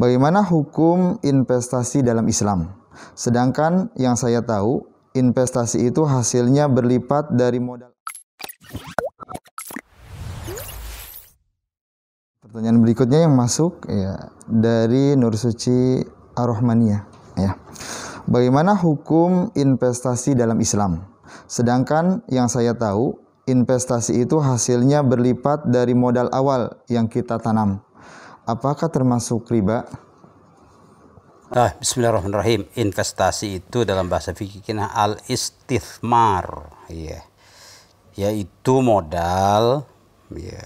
Bagaimana hukum investasi dalam Islam? Sedangkan yang saya tahu, investasi itu hasilnya berlipat dari modal. Pertanyaan berikutnya yang masuk ya dari Nur Suci Ar-Rahmaniyah ya. Bagaimana hukum investasi dalam Islam? Sedangkan yang saya tahu, investasi itu hasilnya berlipat dari modal awal yang kita tanam. Apakah termasuk riba? Bismillahirrahmanirrahim. Investasi itu dalam bahasa fikih al-istithmar, ya, yaitu modal, ya,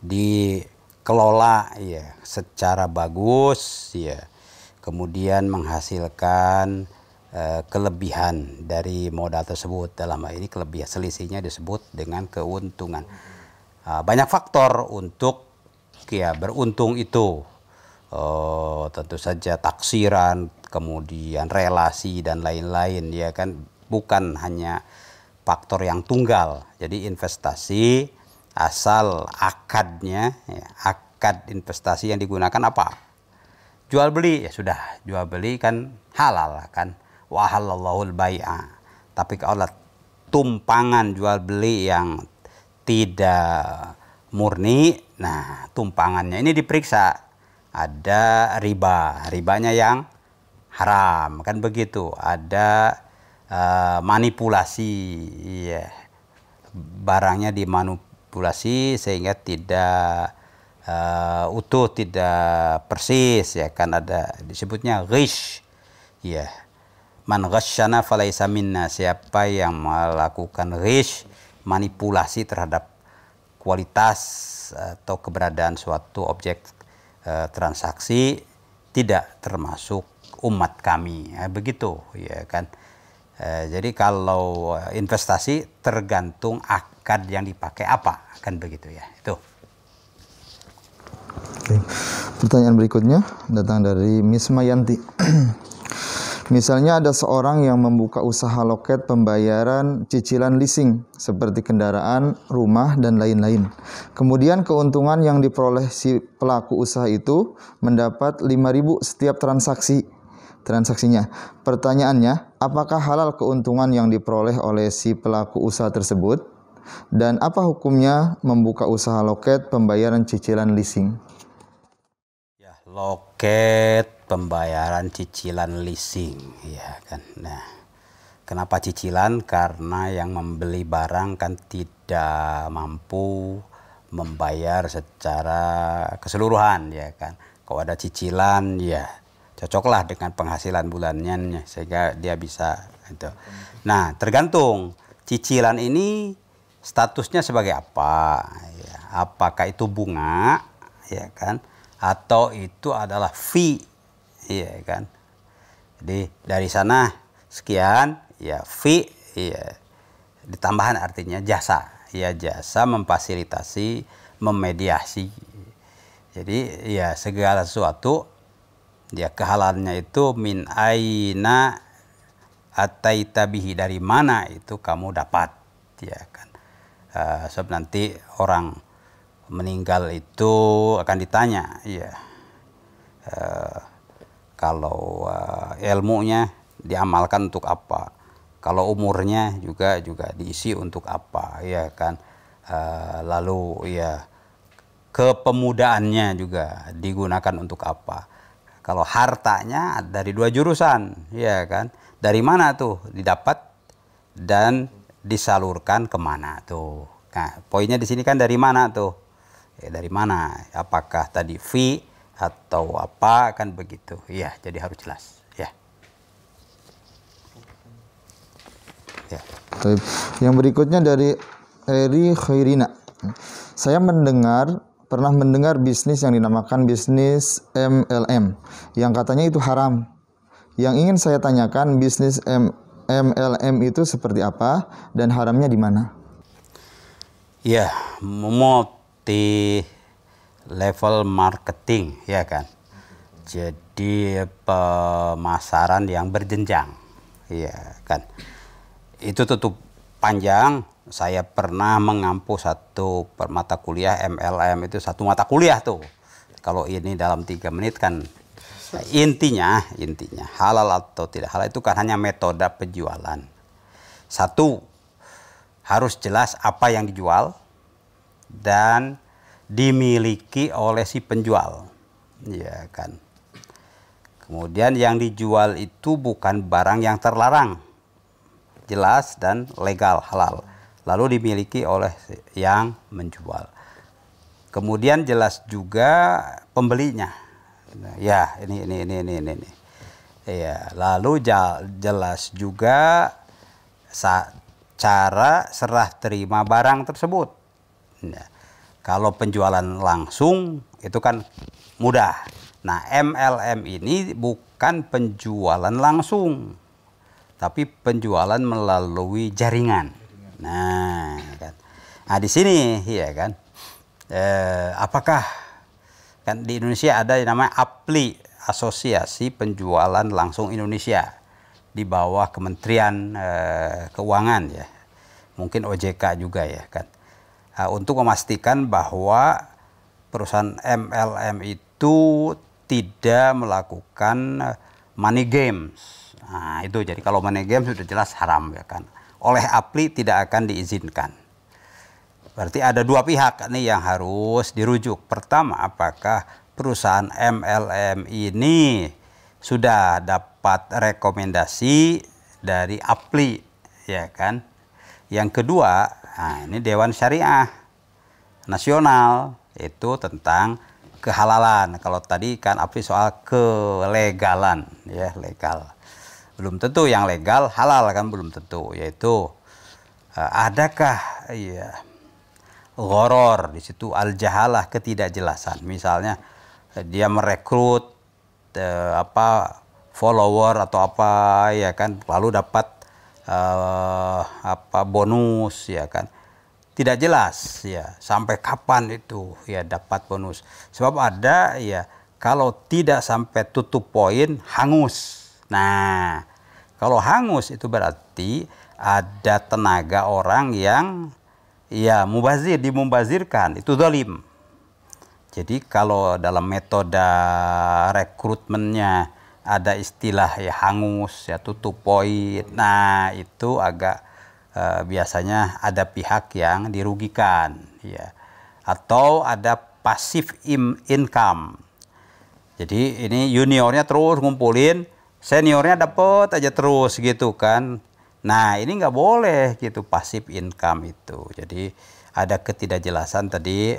dikelola, ya, secara bagus, ya, kemudian menghasilkan kelebihan dari modal tersebut. Dalam hal ini kelebihan selisihnya disebut dengan keuntungan. Banyak faktor untuk beruntung itu, tentu saja taksiran, kemudian relasi dan lain-lain, ya kan, bukan hanya faktor yang tunggal. Jadi investasi asal akadnya, ya, akad investasi yang digunakan apa? Jual beli, ya sudah, jual beli kan halal kan, wa halallahu al-bai'a. Tapi kalau tumpangan jual beli yang tidak murni, nah tumpangannya ini diperiksa, ada ribanya yang haram, kan begitu, ada manipulasi, ya, barangnya dimanipulasi sehingga tidak utuh, tidak persis, ya kan, ada disebutnya ghish, ya, man ghasyana falaysa minna, siapa yang melakukan ghish, manipulasi terhadap kualitas atau keberadaan suatu objek transaksi, tidak termasuk umat kami, begitu, ya kan. Jadi kalau investasi tergantung akad yang dipakai apa, kan begitu, ya. Itu. Oke. Pertanyaan berikutnya datang dari Miss Mayanti. Misalnya ada seorang yang membuka usaha loket pembayaran cicilan leasing seperti kendaraan, rumah, dan lain-lain. Kemudian keuntungan yang diperoleh si pelaku usaha itu mendapat 5.000 setiap transaksinya. Pertanyaannya, apakah halal keuntungan yang diperoleh oleh si pelaku usaha tersebut? Dan apa hukumnya membuka usaha loket pembayaran cicilan leasing? Ya, loket pembayaran cicilan leasing, ya kan. Nah, kenapa cicilan? Karena yang membeli barang kan tidak mampu membayar secara keseluruhan, ya kan. Kalau ada cicilan, ya cocoklah dengan penghasilan bulanannya sehingga dia bisa itu. Nah, tergantung cicilan ini statusnya sebagai apa, ya. Apakah itu bunga, ya kan, atau itu adalah fee, iya kan. Jadi dari sana sekian, ya, fee, ya, ditambahan artinya jasa, ya, jasa memfasilitasi, memediasi. Jadi ya segala sesuatu, ya, kehalalnya itu min aina ataita bihi, dari mana itu kamu dapat, ya kan. Sebab nanti orang meninggal itu akan ditanya, ya, kalau ilmunya diamalkan untuk apa, kalau umurnya juga diisi untuk apa, ya kan. Lalu ya kepemudaannya juga digunakan untuk apa. Kalau hartanya dari dua jurusan, ya kan, dari mana tuh didapat dan disalurkan kemana tuh. Nah, poinnya di sini kan dari mana tuh, ya, dari mana, apakah tadi fee atau apa, kan begitu, ya. Jadi harus jelas, ya. Ya. Yang berikutnya dari Eri Khairina. Saya pernah mendengar bisnis yang dinamakan bisnis MLM yang katanya itu haram. Yang ingin saya tanyakan, bisnis MLM itu seperti apa dan haramnya di mana? Ya, multi level marketing, ya kan. Jadi pemasaran yang berjenjang, ya kan. Itu tutup panjang. Saya pernah mengampu satu mata kuliah MLM, itu satu mata kuliah tuh. Kalau ini dalam 3 menit kan Intinya halal atau tidak halal itu kan hanya metode penjualan. Satu, harus jelas apa yang dijual dan dimiliki oleh si penjual, ya kan. Kemudian yang dijual itu bukan barang yang terlarang, jelas dan legal, halal. Lalu dimiliki oleh yang menjual. Kemudian jelas juga pembelinya. Ya, ini. Ya, lalu jelas juga cara serah terima barang tersebut. Ya. Kalau penjualan langsung itu kan mudah. Nah, MLM ini bukan penjualan langsung, tapi penjualan melalui jaringan. Nah, kan. Nah, di sini ya kan. Apakah kan di Indonesia ada yang namanya APLI, Asosiasi Penjualan Langsung Indonesia, di bawah Kementerian Keuangan ya, mungkin OJK juga ya kan, untuk memastikan bahwa perusahaan MLM itu tidak melakukan money games. Nah, itu jadi kalau money games sudah jelas haram ya kan. Oleh APLI tidak akan diizinkan. Berarti ada dua pihak nih yang harus dirujuk. Pertama, apakah perusahaan MLM ini sudah dapat rekomendasi dari APLI ya kan. Yang kedua, nah ini Dewan Syariah Nasional, itu tentang kehalalan. Kalau tadi kan APLI soal kelegalan ya, legal. Belum tentu yang legal halal kan, belum tentu. Yaitu adakah ya gharar di situ, al-jahalah, ketidakjelasan. Misalnya dia merekrut follower atau apa ya kan, lalu dapat bonus ya kan. Tidak jelas ya sampai kapan itu ya dapat bonus. Sebab ada ya kalau tidak sampai tutup poin hangus. Nah, kalau hangus itu berarti ada tenaga orang yang ya dimubazirkan, itu zalim. Jadi kalau dalam metode rekrutmennya ada istilah ya hangus ya tutup poin. Nah, itu agak biasanya ada pihak yang dirugikan ya, atau ada passive income. Jadi ini juniornya terus ngumpulin, seniornya dapat aja terus gitu kan. Nah, ini nggak boleh gitu, passive income itu. Jadi ada ketidakjelasan tadi,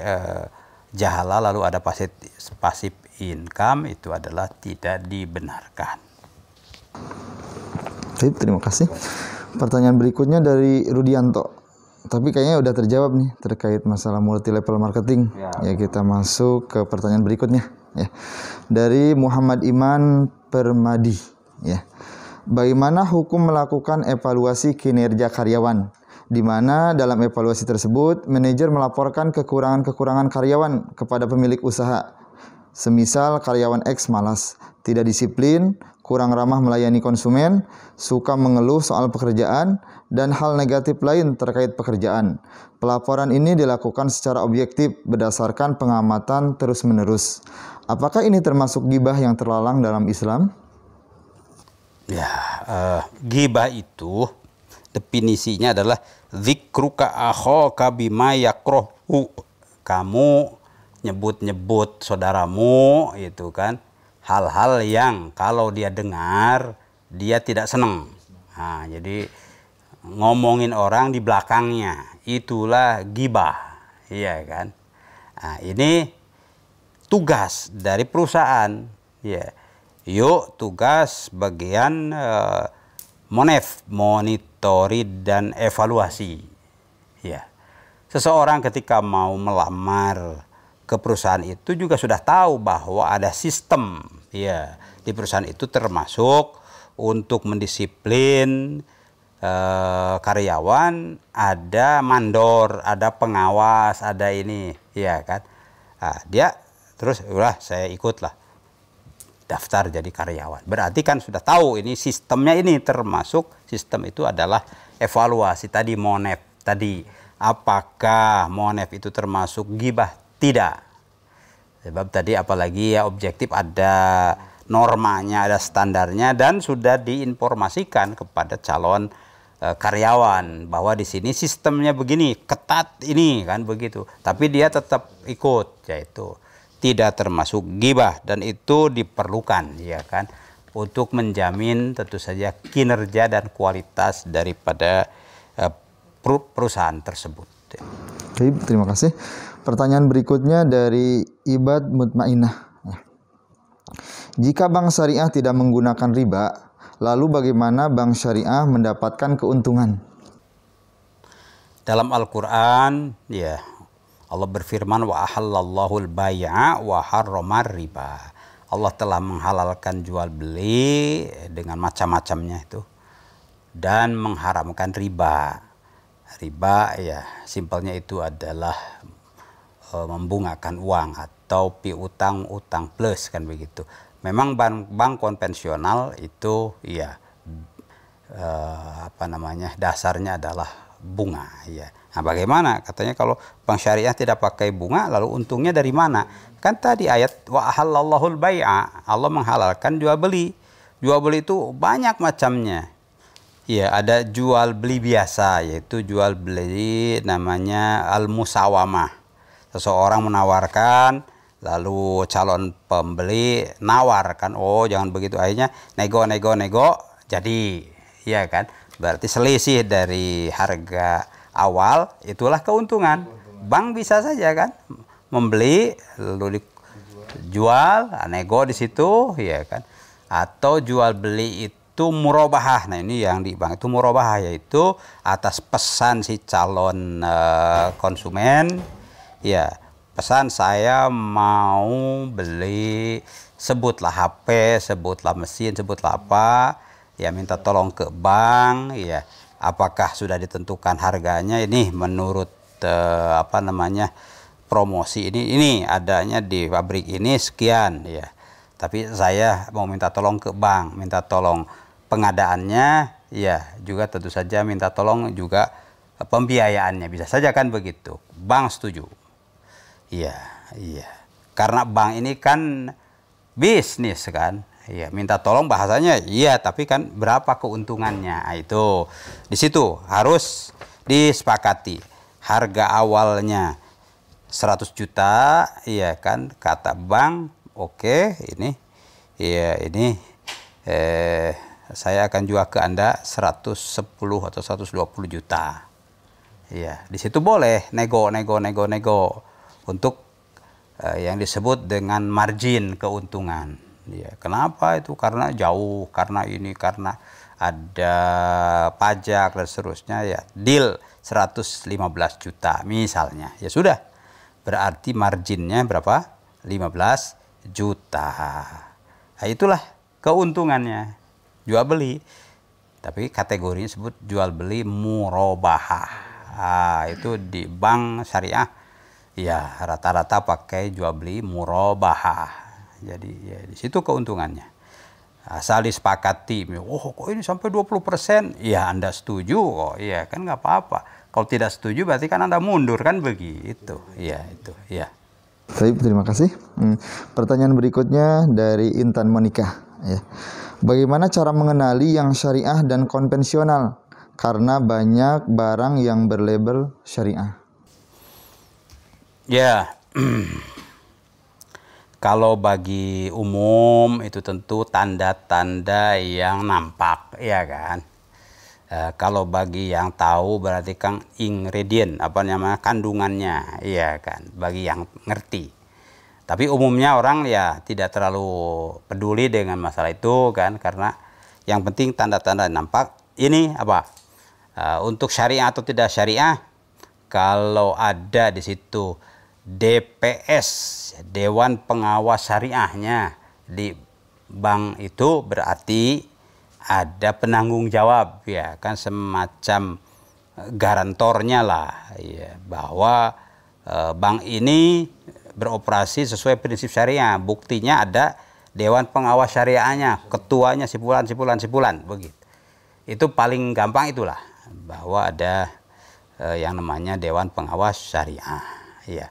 jahala, lalu ada passive income, itu adalah tidak dibenarkan. Terima kasih. Pertanyaan berikutnya dari Rudianto, tapi kayaknya udah terjawab nih terkait masalah multi level marketing. Ya, kita masuk ke pertanyaan berikutnya ya. Dari Muhammad Iman Permadi ya. Bagaimana hukum melakukan evaluasi kinerja karyawan, di mana dalam evaluasi tersebut manajer melaporkan kekurangan-kekurangan karyawan kepada pemilik usaha. Semisal karyawan X malas, tidak disiplin, kurang ramah melayani konsumen, suka mengeluh soal pekerjaan, dan hal negatif lain terkait pekerjaan. Pelaporan ini dilakukan secara objektif berdasarkan pengamatan terus-menerus. Apakah ini termasuk ghibah yang terlarang dalam Islam? Ya, ghibah itu definisinya adalah dzikruka akhaka bima yakrahu. Kamu nyebut-nyebut saudaramu itu kan hal-hal yang kalau dia dengar dia tidak senang. Nah, jadi ngomongin orang di belakangnya, itulah ghibah, iya kan. Nah, ini tugas dari perusahaan, ya. Yuk, tugas bagian monitori dan evaluasi, ya. Seseorang ketika mau melamar ke perusahaan itu juga sudah tahu bahwa ada sistem, ya, di perusahaan itu termasuk untuk mendisiplin karyawan, ada mandor, ada pengawas, ada ini, ya kan. Nah, dia terus udah saya ikutlah daftar jadi karyawan. Berarti kan sudah tahu ini sistemnya, ini termasuk sistem itu adalah evaluasi tadi, monef tadi. Apakah monef itu termasuk ghibah? Tidak. Sebab tadi apalagi ya objektif ada normanya, ada standarnya, dan sudah diinformasikan kepada calon karyawan bahwa di sini sistemnya begini, ketat ini kan begitu. Tapi dia tetap ikut, yaitu tidak termasuk ghibah, dan itu diperlukan ya kan untuk menjamin tentu saja kinerja dan kualitas daripada perusahaan tersebut. Baik, terima kasih. Pertanyaan berikutnya dari Ibad Mutmainah. Jika bank syariah tidak menggunakan riba, lalu bagaimana bank syariah mendapatkan keuntungan? Dalam Al-Quran, ya Allah berfirman, wa ahallallahu al-bai'a wa harramar riba. Allah telah menghalalkan jual beli dengan macam-macamnya itu dan mengharamkan riba. Riba ya simpelnya itu adalah membungakan uang atau piutang utang plus kan begitu. Memang bank konvensional itu ya dasarnya adalah bunga ya. Nah, bagaimana katanya kalau bank syariah tidak pakai bunga, lalu untungnya dari mana? Kan tadi ayat wa ahallallahul bai'a, Allah menghalalkan jual beli. Jual beli itu banyak macamnya. Ya, ada jual beli biasa, yaitu jual beli namanya al-musawamah. Seseorang menawarkan, lalu calon pembeli nawarkan, oh jangan begitu, akhirnya nego, jadi ya kan, berarti selisih dari harga awal, itulah keuntungan. Bank bisa saja kan membeli lalu dijual, nego di situ ya kan, atau jual beli itu murabahah. Nah ini yang di bank itu murabahah, yaitu atas pesan si calon konsumen, ya pesan saya mau beli, sebutlah HP, sebutlah mesin, sebutlah apa, ya minta tolong ke bank, ya apakah sudah ditentukan harganya ini menurut promosi ini adanya di pabrik ini sekian ya. Tapi saya mau minta tolong ke bank, minta tolong pengadaannya, ya juga tentu saja minta tolong juga pembiayaannya, bisa saja kan begitu. Bank setuju. Iya. Karena bank ini kan bisnis kan. Iya, minta tolong bahasanya iya, tapi kan berapa keuntungannya? Nah, itu di situ harus disepakati. Harga awalnya 100 juta, iya kan, kata bank, oke, ini saya akan jual ke Anda 110 atau 120 juta. Iya, di situ boleh nego untuk yang disebut dengan margin keuntungan. Ya, kenapa itu? Karena jauh, karena ini, karena ada pajak dan seterusnya ya. Deal 115 juta misalnya. Ya sudah. Berarti marginnya berapa? 15 juta. Nah, itulah keuntungannya. Jual beli. Tapi kategorinya disebut jual beli murabahah. Nah, itu di bank syariah ya rata-rata pakai jual beli murabahah. Jadi ya di situ keuntungannya. Asal disepakati, oh kok ini sampai 20%, ya Anda setuju kok, ya kan nggak apa-apa. Kalau tidak setuju berarti kan Anda mundur kan begitu. Ya itu, ya. Baik, terima kasih. Pertanyaan berikutnya dari Intan Monika. Ya. Bagaimana cara mengenali yang syariah dan konvensional? Karena banyak barang yang berlabel syariah. Ya. Kalau bagi umum itu tentu tanda-tanda yang nampak, ya kan. Kalau bagi yang tahu berarti kan ingredient, kandungannya, ya kan. Bagi yang ngerti. Tapi umumnya orang ya tidak terlalu peduli dengan masalah itu kan, karena yang penting tanda-tanda nampak. Ini apa? Untuk syariah atau tidak syariah, kalau ada di situ DPS, Dewan Pengawas Syariahnya di bank itu berarti ada penanggung jawab, ya kan, semacam garantornya lah, ya, bahwa bank ini beroperasi sesuai prinsip syariah. Buktinya ada Dewan Pengawas Syariahnya, ketuanya sipulan begitu. Itu paling gampang itulah, bahwa ada yang namanya Dewan Pengawas Syariah, ya.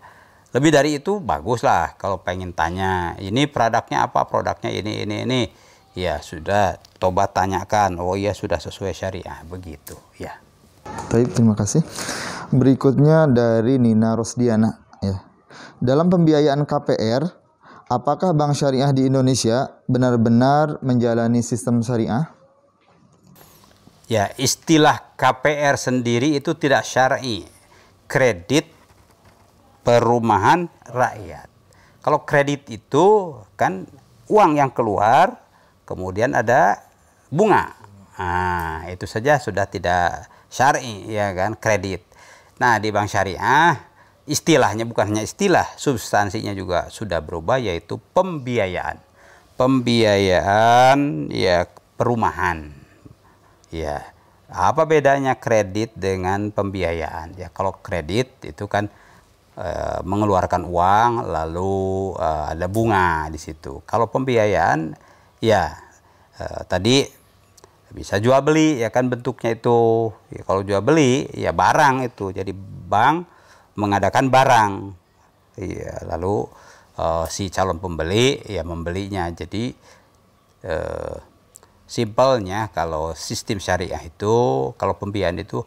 Lebih dari itu bagus lah kalau pengen tanya, ini produknya apa, produknya ini. Ya sudah, tobat tanyakan, oh iya sudah sesuai syariah, begitu ya. Baik, terima kasih. Berikutnya dari Nina Rosdiana. Ya. Dalam pembiayaan KPR, apakah bank syariah di Indonesia benar-benar menjalani sistem syariah? Ya, istilah KPR sendiri itu tidak syar'i. Kredit perumahan rakyat. Kalau kredit itu kan uang yang keluar, kemudian ada bunga. Nah, itu saja sudah tidak syar'i, ya kan, kredit. Nah, di bank syariah istilahnya bukan hanya istilah, substansinya juga sudah berubah, yaitu pembiayaan. Pembiayaan ya perumahan. Ya, apa bedanya kredit dengan pembiayaan? Ya, kalau kredit itu kan mengeluarkan uang, lalu ada bunga di situ. Kalau pembiayaan, ya tadi bisa jual beli, ya kan bentuknya itu. Ya, kalau jual beli, ya barang itu. Jadi bank mengadakan barang, ya, lalu si calon pembeli ya membelinya. Jadi simpelnya kalau sistem syariah itu, kalau pembiayaan itu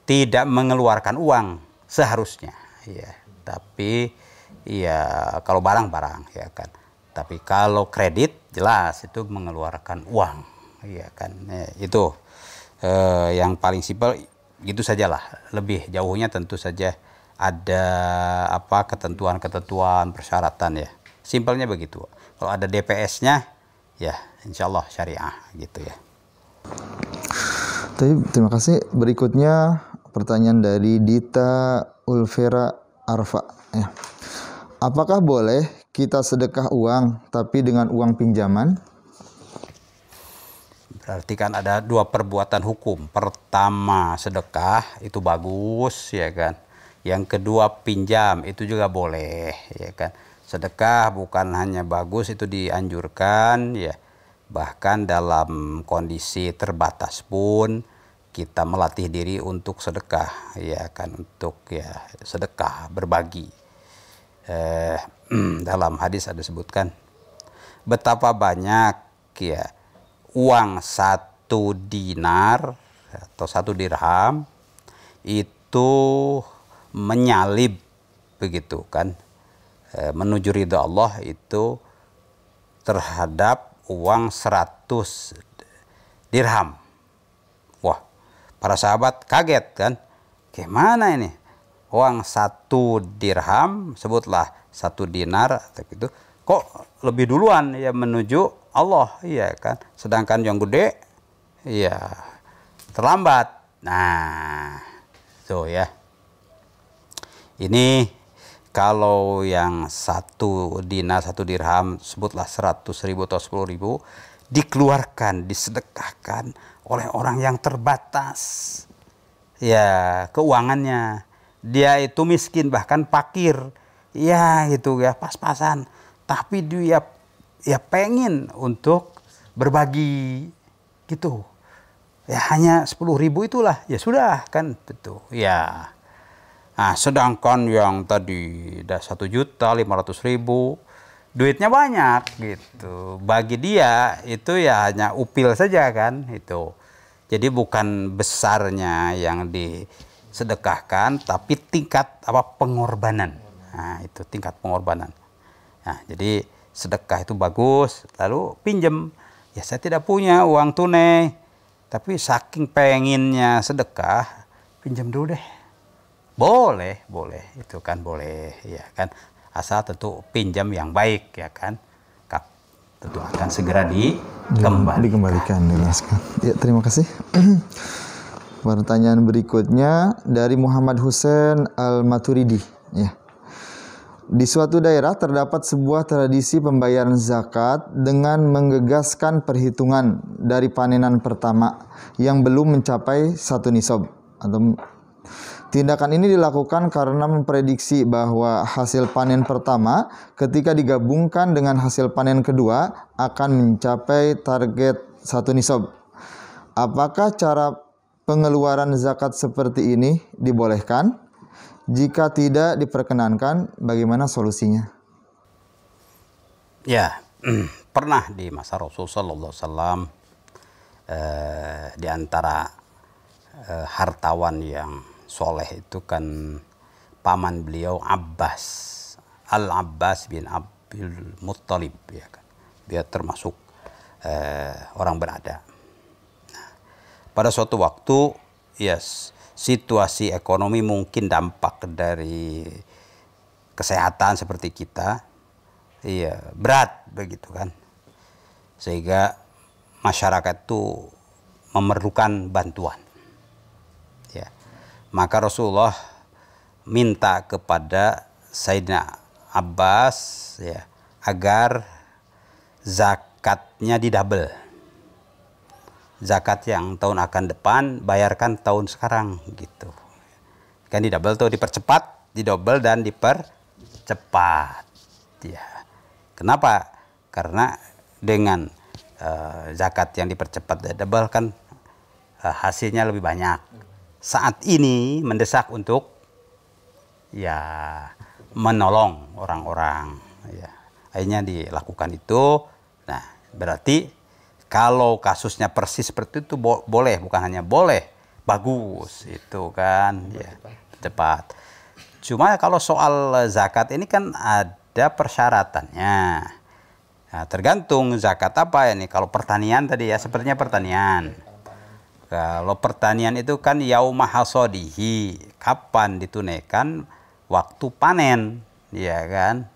tidak mengeluarkan uang seharusnya, ya. Tapi ya kalau barang-barang, ya kan. Tapi kalau kredit jelas itu mengeluarkan uang, ya kan. Itu yang paling simpel gitu sajalah. Lebih jauhnya tentu saja ada apa ketentuan-ketentuan persyaratan, ya. Simpelnya begitu. Kalau ada DPS-nya, ya insya Allah syariah gitu ya. Terima kasih. Berikutnya pertanyaan dari Dita Ulvera Arfa. Ya. Apakah boleh kita sedekah uang tapi dengan uang pinjaman? Berarti kan ada dua perbuatan hukum. Pertama sedekah itu bagus, ya kan. Yang kedua pinjam itu juga boleh, ya kan. Sedekah bukan hanya bagus, itu dianjurkan, ya. Bahkan dalam kondisi terbatas pun kita melatih diri untuk sedekah, ya kan, untuk ya sedekah, berbagi. Dalam hadis ada sebutkan betapa banyak ya uang 1 dinar atau 1 dirham itu menyalib begitu kan, menuju ridha Allah itu terhadap uang 100 dirham. Wah, para sahabat kaget kan, gimana ini uang 1 dirham, sebutlah 1 dinar gitu, kok lebih duluan ya menuju Allah, iya kan, sedangkan yang gede ya terlambat. Nah itu ya, ini kalau yang 1 dinar 1 dirham, sebutlah 100.000 atau 10.000, dikeluarkan, disedekahkan oleh orang yang terbatas ya keuangannya, dia itu miskin bahkan fakir, ya gitu ya, pas-pasan, tapi dia ya pengen untuk berbagi gitu, ya hanya 10.000 itulah, ya sudah kan itu ya. Nah, sedangkan yang tadi udah 1.500.000 duitnya banyak gitu, bagi dia itu ya hanya upil saja kan itu. Jadi bukan besarnya yang disedekahkan, tapi tingkat apa pengorbanan. Nah, itu tingkat pengorbanan. Nah, jadi sedekah itu bagus, lalu pinjem. Ya saya tidak punya uang tunai, tapi saking pengennya sedekah, pinjam dulu deh. Boleh, itu kan boleh, ya kan. Asal tentu pinjam yang baik, ya kan. Tentu akan segera dikembalikan. Ya, terima kasih. Pertanyaan berikutnya dari Muhammad Hussein Al-Maturidi. Ya. Di suatu daerah terdapat sebuah tradisi pembayaran zakat dengan menggegaskan perhitungan dari panenan pertama yang belum mencapai 1 nisab. Tindakan ini dilakukan karena memprediksi bahwa hasil panen pertama ketika digabungkan dengan hasil panen kedua akan mencapai target 1 nisab. Apakah cara pengeluaran zakat seperti ini dibolehkan? Jika tidak diperkenankan, bagaimana solusinya? Ya, pernah di masa Rasul Sallallahu Alaihi Wasallam di antara hartawan yang soleh itu kan paman beliau Abbas, Al-Abbas bin Abdul Muttalib, ya kan. Dia termasuk orang berada. Nah, pada suatu waktu, situasi ekonomi mungkin dampak dari kesehatan seperti kita, berat begitu kan, sehingga masyarakat itu memerlukan bantuan. Ya, maka Rasulullah minta kepada Sayyidina Abbas ya agar zakatnya didouble. Zakat yang tahun akan depan bayarkan tahun sekarang gitu. Kan didouble tuh, dipercepat, didouble dan dipercepat. Ya. Kenapa? Karena dengan zakat yang dipercepat dan double kan hasilnya lebih banyak. Saat ini mendesak untuk menolong orang-orang. Ya. Akhirnya dilakukan itu. Nah, berarti kalau kasusnya persis seperti itu boleh, bukan hanya boleh, bagus itu kan, cepat. Cuma kalau soal zakat ini kan ada persyaratannya. Nah, tergantung zakat apa ini. Kalau pertanian tadi ya, sepertinya pertanian. Kalau pertanian itu kan yauma hasodihi, kapan ditunaikan? Waktu panen, ya kan?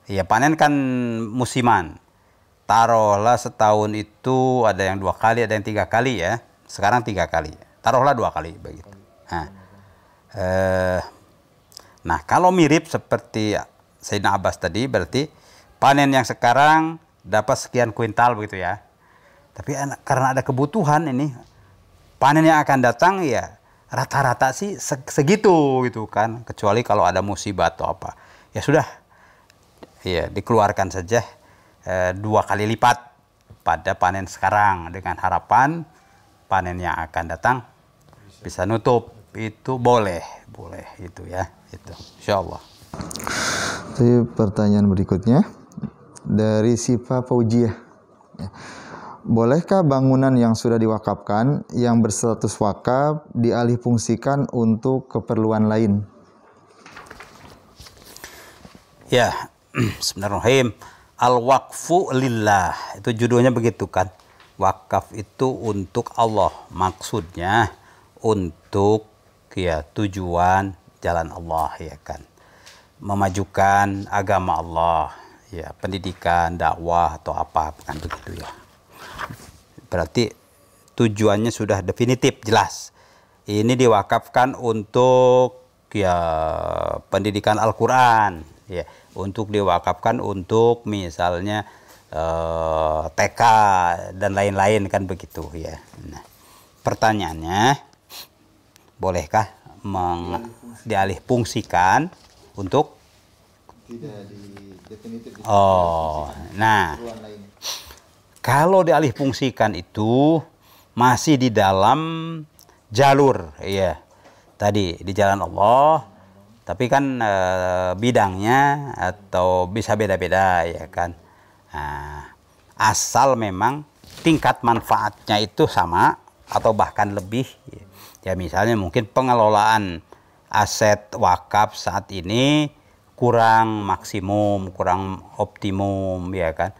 Ya panen kan musiman. Taruhlah setahun itu ada yang 2 kali, ada yang 3 kali ya. Sekarang 3 kali. Taruhlah 2 kali begitu. Nah, kalau mirip seperti Sayyidina Abbas tadi, berarti panen yang sekarang dapat sekian kuintal begitu ya. Tapi karena ada kebutuhan ini, panen yang akan datang ya rata-rata sih segitu gitu kan. Kecuali kalau ada musibah atau apa. Ya sudah, ya dikeluarkan saja 2 kali lipat pada panen sekarang dengan harapan panen yang akan datang bisa nutup. Itu boleh itu ya, itu insyaallah. Jadi pertanyaan berikutnya dari Siva Faujiah. Bolehkah bangunan yang sudah diwakafkan yang berstatus wakaf dialihfungsikan untuk keperluan lain? Ya, Bismillahirrahmanirrahim. Al-waqfu lillah, itu judulnya begitu kan. Wakaf itu untuk Allah, maksudnya untuk tujuan jalan Allah ya kan. Memajukan agama Allah, ya pendidikan, dakwah atau apa kan begitu ya. Berarti tujuannya sudah definitif, jelas. Ini diwakafkan untuk pendidikan Al-Qur'an, ya, untuk diwakafkan untuk misalnya TK dan lain-lain kan begitu ya. Nah, pertanyaannya, bolehkah dialihfungsikan untuk kalau dialihfungsikan itu masih di dalam jalur ya. Tadi di jalan Allah, tapi kan bidangnya atau bisa beda-beda ya kan. Nah, asal memang tingkat manfaatnya itu sama atau bahkan lebih. Ya misalnya mungkin pengelolaan aset wakaf saat ini kurang maksimum, kurang optimum ya kan.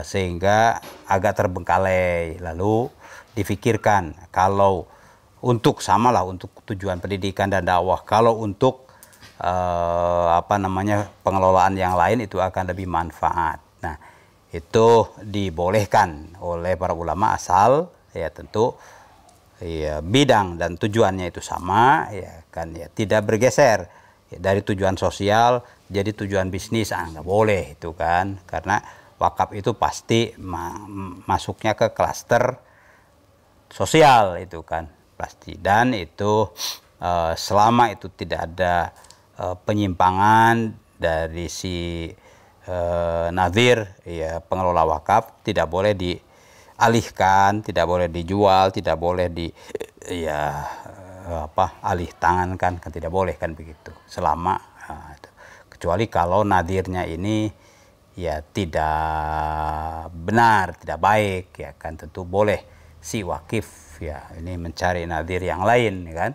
Sehingga agak terbengkalai, lalu difikirkan kalau untuk samalah untuk tujuan pendidikan dan dakwah, kalau untuk pengelolaan yang lain itu akan lebih manfaat. Nah, itu dibolehkan oleh para ulama asal ya tentu ya bidang dan tujuannya itu sama ya kan, ya tidak bergeser ya, dari tujuan sosial jadi tujuan bisnis nggak boleh itu kan, karena wakaf itu pasti masuknya ke klaster sosial itu kan pasti, dan itu selama itu tidak ada penyimpangan dari si nadhir ya pengelola wakaf, tidak boleh dialihkan, tidak boleh dijual, tidak boleh alih tangan kan tidak boleh kan begitu. Selama kecuali kalau nadirnya ini ya tidak benar, tidak baik ya kan, tentu boleh si wakif ya ini mencari nadir yang lain ya kan,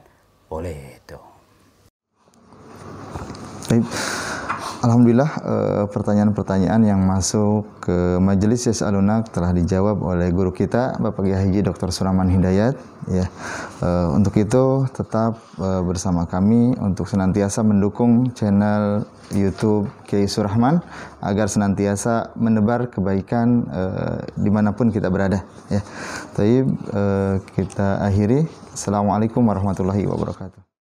boleh itu. Alhamdulillah pertanyaan-pertanyaan yang masuk ke Majelis Yas'alunak telah dijawab oleh guru kita Bapak Kiai Haji Dr. Surahman Hidayat ya. Untuk itu tetap bersama kami untuk senantiasa mendukung channel YouTube Kiai Surahman agar senantiasa menebar kebaikan dimanapun kita berada ya. Kita akhiri. Assalamualaikum warahmatullahi wabarakatuh.